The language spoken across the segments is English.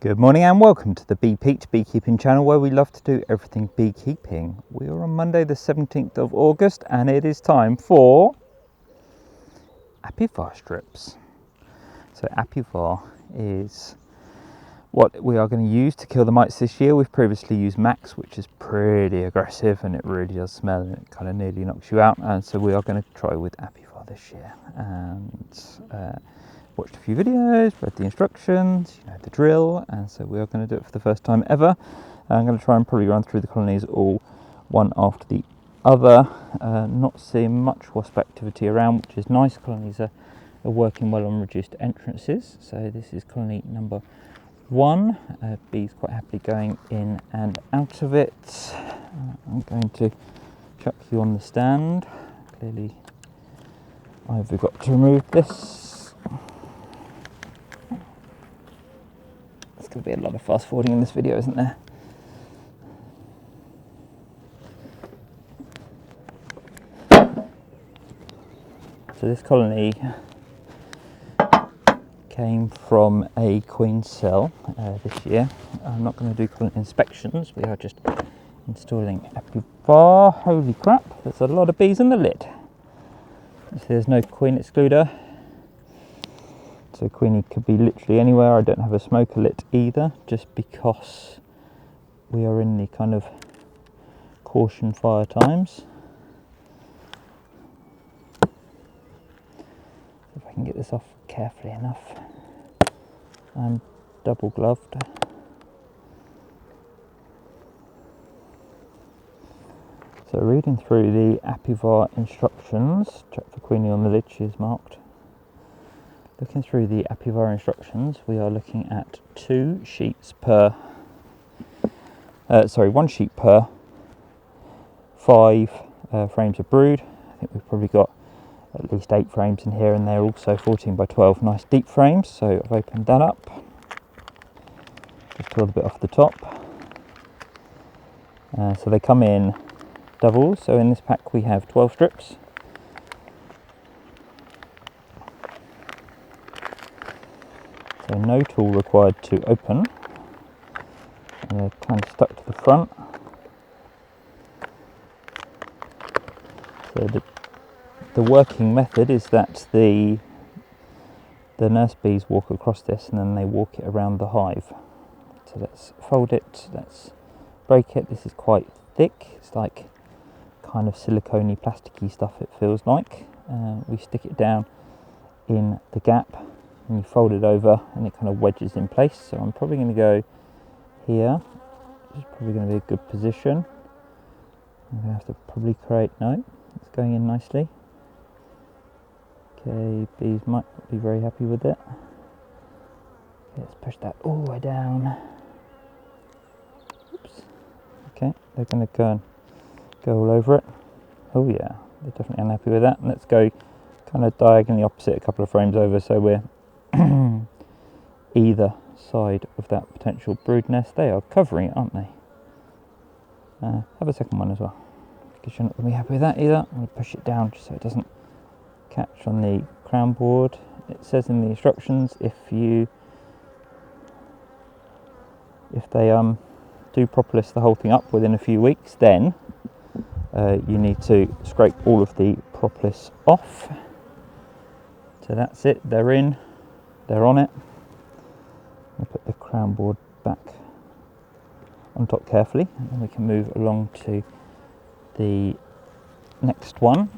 Good morning and welcome to the Pete beekeeping channel, where we love to do everything beekeeping. We are on Monday the 17th of August and it is time for Apivar strips. So Apivar is what we are going to use to kill the mites this year. We've previously used MAQS, which is pretty aggressive and it really does smell and it kind of nearly knocks you out, and so we are going to try with Apivar this year. And watched a few videos, read the instructions, you know the drill, and so we are going to do it for the first time ever. I'm going to try and probably run through the colonies all one after the other. Not seeing much wasp activity around, which is nice. Colonies are working well on reduced entrances. So this is colony number 1. Bees quite happily going in and out of it. I'm going to chuck you on the stand. Clearly I've got to remove this. There's going to be a lot of fast forwarding in this video, isn't there? So this colony came from a queen cell this year. I'm not going to do colony inspections, we are just installing Apivar. Holy crap, there's a lot of bees in the lid. So there's no queen excluder. So queenie could be literally anywhere. I don't have a smoker lit either, just because we are in the kind of caution fire times. If I can get this off carefully enough. I'm double gloved. So reading through the Apivar instructions, check for queenie on the lid, she is marked. Looking through the Apivar instructions, we are looking at 1 sheet per 5 frames of brood. I think we've probably got at least 8 frames in here, and they're also 14 by 12 nice deep frames. So I've opened that up. Just peel a bit off the top. So they come in doubles. So in this pack we have 12 strips. So no tool required to open, and they're kind of stuck to the front. So the working method is that the nurse bees walk across this and then they walk it around the hive. So let's fold it, let's break it. This is quite thick, it's like kind of silicone-y, plasticky stuff it feels like. We stick it down in the gap and you fold it over and it kind of wedges in place. So I'm probably going to go here, which is probably going to be a good position. I'm going to have to probably create, no, it's going in nicely. Okay, bees might not be very happy with it. Okay, let's push that all the way down. Oops. Okay, they're going to go all over it. Oh yeah, they're definitely unhappy with that. Let's go kind of diagonally opposite, a couple of frames over, so we're either side of that potential brood nest. They are covering it, aren't they? Have a second one as well, because you're not going to be happy with that either. I'm going to push it down just so it doesn't catch on the crown board. It says in the instructions if they do propolis the whole thing up within a few weeks, then you need to scrape all of the propolis off. So that's it, they're in, they're on it. I'll put the crown board back on top carefully, and then we can move along to the next one.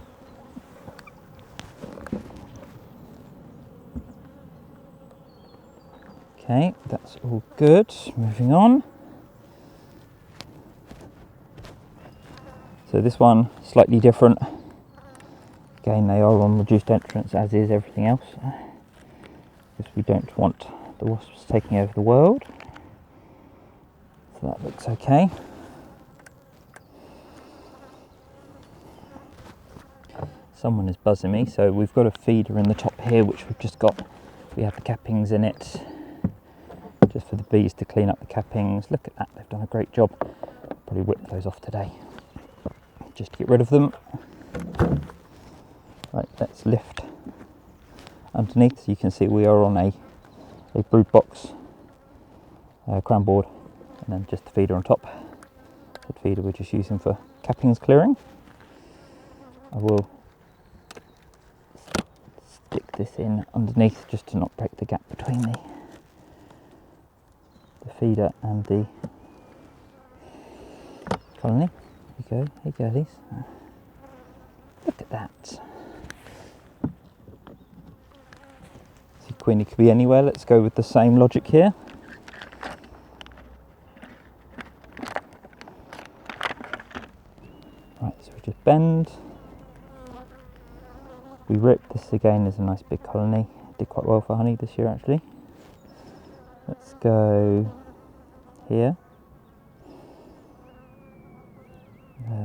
Okay, that's all good. Moving on. So this one, slightly different. Again, they are on reduced entrance, as is everything else, because we don't want the wasps taking over the world. So that looks okay. Someone is buzzing me, so we've got a feeder in the top here, which we've just got. We have the cappings in it, just for the bees to clean up the cappings. Look at that, they've done a great job. Probably whip those off today, just to get rid of them. Right, let's lift underneath. So you can see we are on a brood box crown board, and then just the feeder on top. So the feeder we're just using for cappings clearing. I will stick this in underneath just to not break the gap between the feeder and the colony. Here you go, hey girlies. Look at that. So Queenie could be anywhere. Let's go with the same logic here. Right, so we just bend. We rip. This again is a nice big colony. Did quite well for honey this year actually. Let's go here.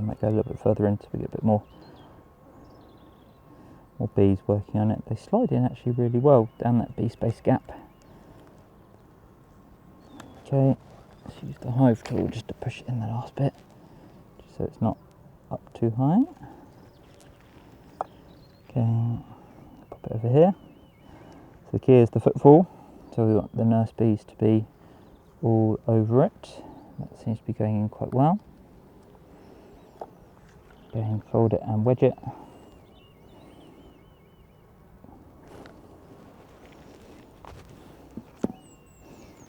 Might go a little bit further in so we get a bit more bees working on it. They slide in actually really well down that bee space gap. Okay, let's use the hive tool just to push it in the last bit, just so it's not up too high. Okay, pop it over here. So the key is the footfall, so we want the nurse bees to be all over it. That seems to be going in quite well. Go ahead and fold it and wedge it.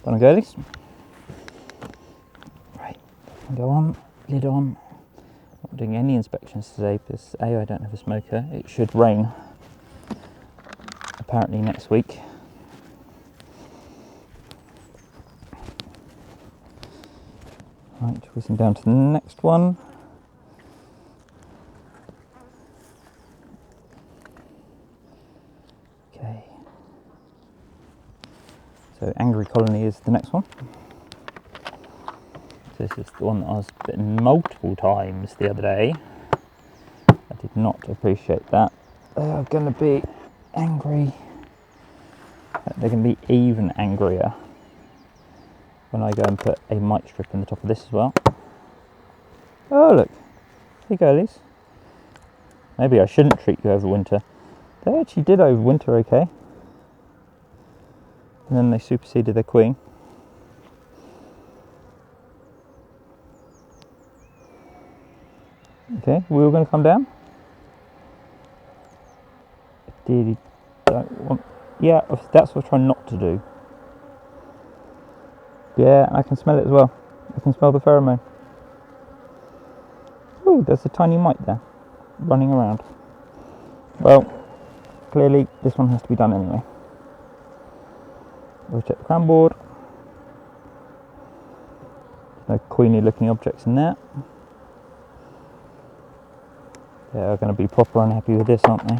Done, girlies. Right, go on, lid on. Not doing any inspections today because A, I don't have a smoker. It should rain apparently next week. Right, whizzing down to the next one. Okay. So Angry Colony is the next one. So this is the one that I was bitten multiple times the other day. I did not appreciate that. They are going to be angry. They're going to be even angrier when I go and put a mite strip in the top of this as well. Oh look, hey girlies. Maybe I shouldn't treat you over winter. They actually did overwinter okay. And then they superseded their queen. Okay, we were going to come down. I really don't want... Yeah, that's what I'm trying not to do. Yeah, I can smell it as well. I can smell the pheromone. Oh, there's a tiny mite there, running around. Well, clearly this one has to be done anyway. We'll check the crown board. There's no queenie looking objects in there. They are going to be proper unhappy with this, aren't they?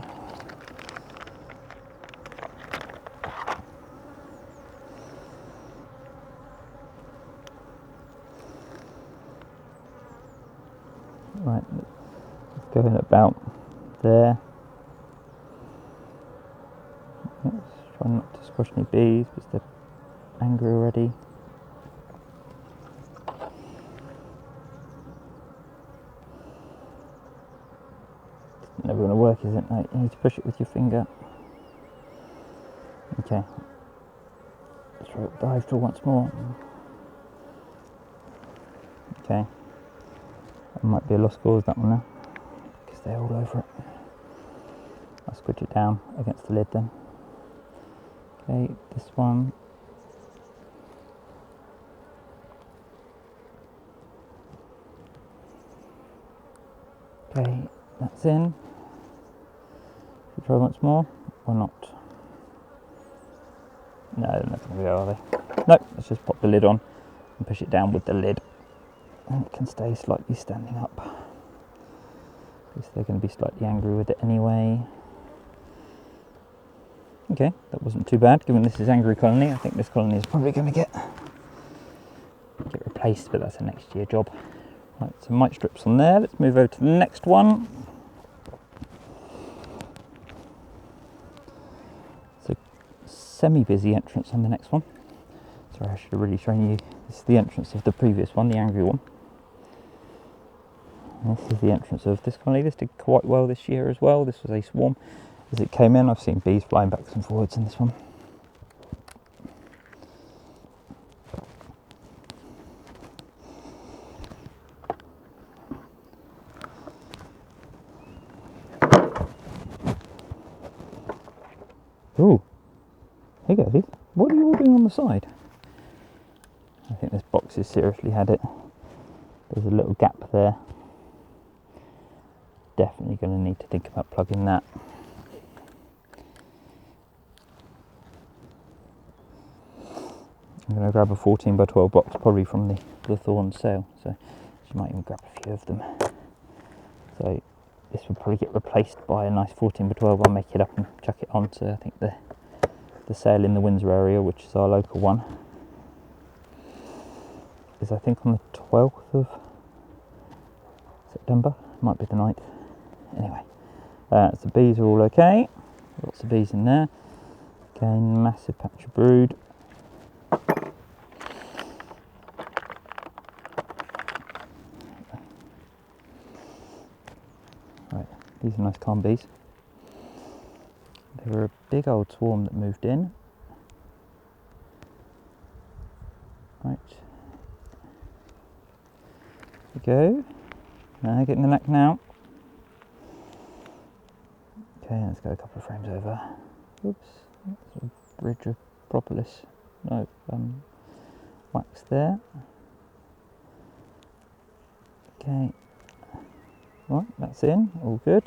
Right, let's go in about there. Let's try not to squash any bees because they're angry already. It's never going to work, is it? No, you need to push it with your finger. Okay. Let's try the hive tool once more. Okay. That might be a lost cause, that one now, because they're all over it. I'll squidge it down against the lid then. Okay, this one. Okay, that's in. Should we try once more, or not? No, they're not going to go, are they? No, let's just pop the lid on and push it down with the lid. And it can stay slightly standing up. Because they're going to be slightly angry with it anyway. Okay, that wasn't too bad, given this is Angry Colony. I think this colony is probably going to get replaced, but that's a next year job. Right, so mite strips on there. Let's move over to the next one. It's a semi-busy entrance on the next one. Sorry, I should have really shown you. This is the entrance of the previous one, the angry one. And this is the entrance of this colony. This did quite well this year as well. This was a swarm. As it came in, I've seen bees flying backwards and forwards in this one. Ooh, hey guys, what are you all doing on the side? I think this box has seriously had it. There's a little gap there. Definitely going to need to think about plugging that. I'm going to grab a 14 by 12 box, probably from the Thorn sale, so she might even grab a few of them. So this will probably get replaced by a nice 14 by 12. I'll make it up and chuck it on to, I think, the sale in the Windsor area, which is our local one, is I think on the 12th of September, might be the 9th. Anyway, so the bees are all okay, lots of bees in there. Again, massive patch of brood. Right, these are nice calm bees. They were a big old swarm that moved in. Right, there we go. Now getting the neck now. Okay, let's go a couple of frames over. Oops, that's a bridge of propolis. No, wax there. Okay, right, that's in, all good.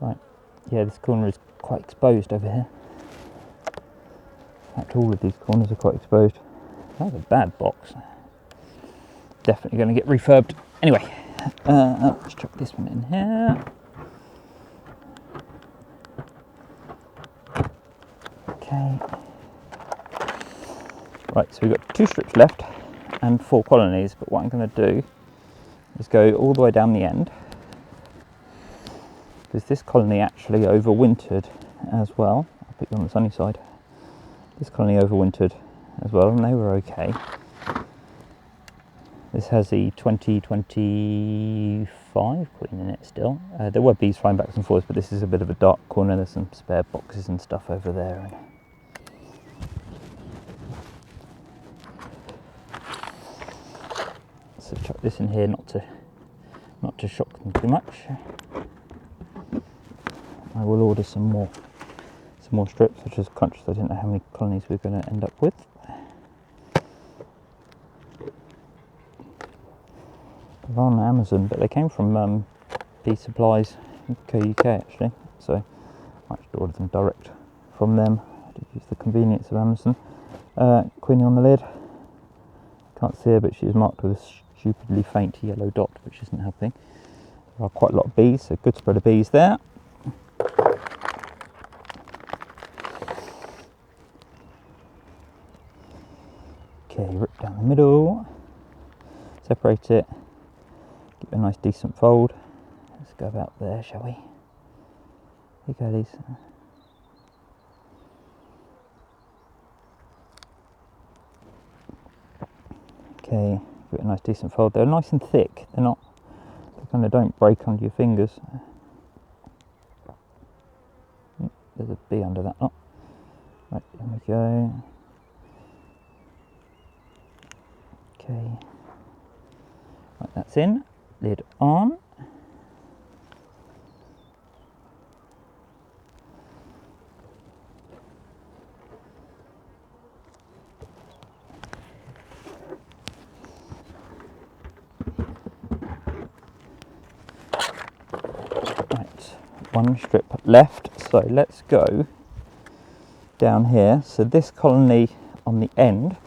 Right, yeah, this corner is quite exposed over here. In fact, all of these corners are quite exposed. That's a bad box. Definitely going to get refurbed. Anyway, let's chuck this one in here. Okay. Right, so we've got 2 strips left and 4 colonies, but what I'm going to do is go all the way down the end, because this colony actually overwintered as well. I'll put you on the sunny side. This colony overwintered as well, and they were okay. This has the 2025 queen in it still. There were bees flying backwards and forwards, but this is a bit of a dark corner. There's some spare boxes and stuff over there. So chuck this in here, not to shock them too much. I will order some more strips, which is conscious I didn't know how many colonies we're going to end up with. They're on Amazon, but they came from Bee Supplies UK actually, so I might just order them direct from them. I did use the convenience of Amazon. Queenie on the lid, can't see her, but she is marked with a stupidly faint yellow dot, which isn't helping. There are quite a lot of bees, so good spread of bees there. Okay, rip down the middle, separate it, give it a nice decent fold. Let's go about there, shall we? Here you go, these. Okay, give it a nice decent fold. They're nice and thick, they kind of don't break under your fingers. There's a bee under that knot. Right, there we go. Okay, right, that's in, lid on. Right, 1 strip left, so let's go down here. So this colony on the end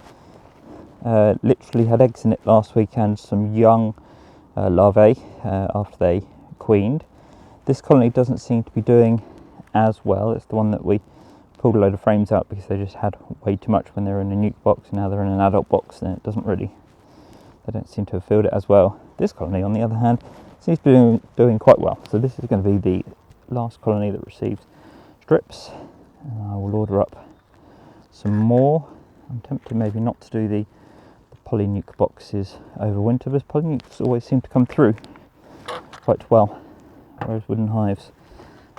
literally had eggs in it last week and some young larvae after they queened. This colony doesn't seem to be doing as well. It's the one that we pulled a load of frames out because they just had way too much when they were in a nuke box. Now they're in an adult box, and they don't seem to have filled it as well. This colony, on the other hand, seems to be doing quite well. So this is going to be the last colony that receives strips, and I will order up some more. I'm tempted maybe not to do the polynuke boxes over winter, because polynukes always seem to come through quite well, whereas wooden hives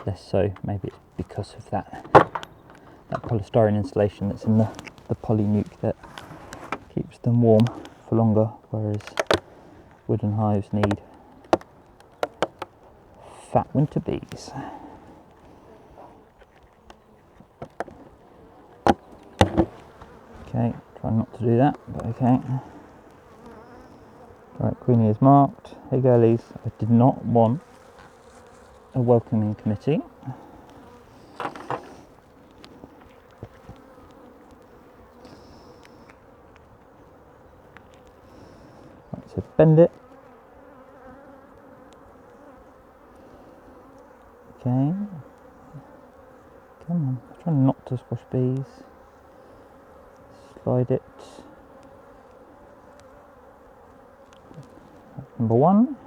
less so. Maybe it's because of that that polystyrene insulation that's in the polynuc that keeps them warm for longer, whereas wooden hives need fat winter bees. Okay, try not to do that, but okay. Right, Queenie is marked. Hey girlies, I did not want a welcoming committee. Right, so bend it. Okay. Come on, try not to squash bees. Slide it. Number one.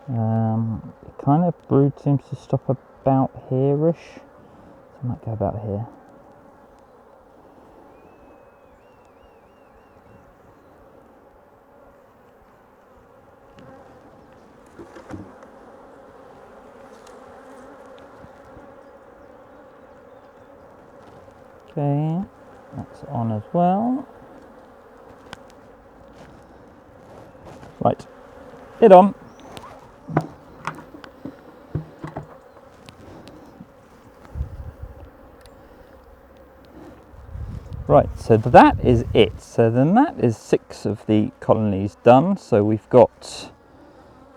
The kind of brood seems to stop about here-ish, so I might go about here. Okay, that's on as well. Right, lid on. Right, so that is it. So then that is 6 of the colonies done. So we've got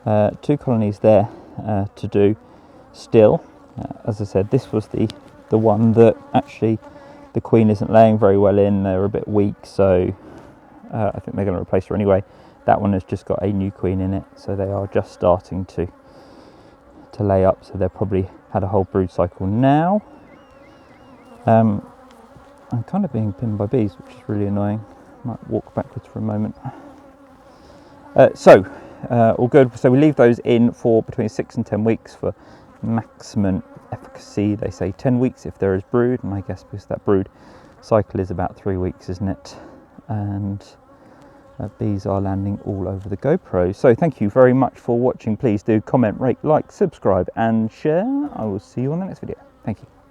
2 colonies there to do still. As I said, this was the one that actually the queen isn't laying very well in. They're a bit weak, so I think they're going to replace her anyway. That one has just got a new queen in it, so they are just starting to lay up. So they've probably had a whole brood cycle now. I'm kind of being pinned by bees, which is really annoying. Might walk backwards for a moment. All good. So we leave those in for between 6 and 10 weeks for maximum efficacy. They say 10 weeks if there is brood, and I guess because that brood cycle is about 3 weeks, isn't it? And bees are landing all over the GoPro. So thank you very much for watching. Please do comment, rate, like, subscribe and share. I will see you on the next video. Thank you.